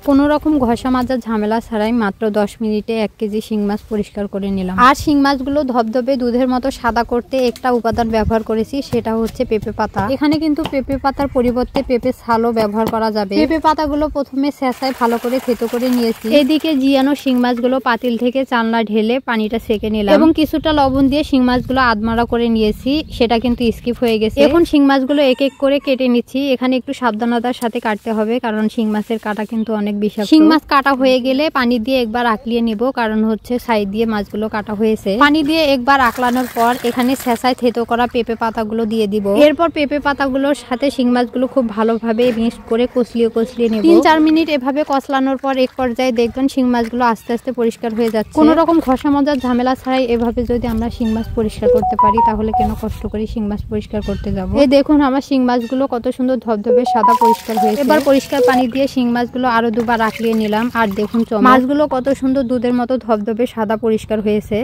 কোনো রকম ঘষা মাজার ঝামেলা ছাড়াই মাত্র 10 মিনিটে 1 কেজি শিং মাছ পরিষ্কার করে নিলাম। আর শিং মাছগুলো ধবধবে দুধের মতো সাদা করতে একটা উপাদান ব্যবহার করেছি, সেটা হচ্ছে পেঁপে পাতা। এখানে কিন্তু পেঁপে পাতার পরিবর্তে পেঁপে ছালও ব্যবহার করা যাবে। পেঁপে পাতাগুলো প্রথমে ছেঁচায় ভালো করে থেতো করে নিয়েছি। এদিকে জিয়ানো শিং মাছগুলো পাতিল থেকে চালনা ঢেলে পানিটা সেকে নিলাম এবং কিছুটা লবণ দিয়ে শিং মাছগুলো আধমারা করে নিয়েছি, সেটা কিন্তু স্কিপ হয়ে গেছে। এখন শিং মাছগুলো এক এক করে কেটে নিচ্ছি। এখানে একটু সাবধানতার সাথে কাটতে হবে, কারণ শিং মাছের কাটা কিন্তু অনেক বিষাক্ত। শিং মাছ কাটা হয়ে গেলে পানি দিয়ে একবার আঁকলিয়ে নিব, কারণ হচ্ছে সাইড দিয়ে মাছগুলো কাটা হয়েছে। পানি দিয়ে একবার আঁকলানোর পর এখানে ছেঁচায় থেতো করা পেঁপে পাতাগুলো দিয়ে দিব। এরপর পেঁপে পাতাগুলোর সাথে শিং মাছগুলো খুব ভালোভাবে মিক্স করে কষলিয়ে নেব। 3-4 মিনিট এভাবে কষলানোর পর এক পর্যায়ে দেখবেন শিং মাছগুলো আস্তে আস্তে পরিষ্কার হয়ে যাচ্ছে। কোনো রকম ঘষা মজার ঝামেলা ছাড়াই এভাবে যদি আমরা শিং মাছ পরিষ্কার করতে পারি, তাহলে কেন কষ্ট করে শিং মাছ পরিষ্কার করতে যাব। এই দেখুন আমার শিং মাছগুলো কত সুন্দর ধবধবে সাদা পরিষ্কার হয়েছে। এবার পরিষ্কার পানি দিয়ে শিং মাছগুলো আরো দুবার আঁকলিয়ে নিলাম। আর দেখুন মাছগুলো কত সুন্দর দুধের মতো ধবধবে সাদা পরিষ্কার হয়েছে।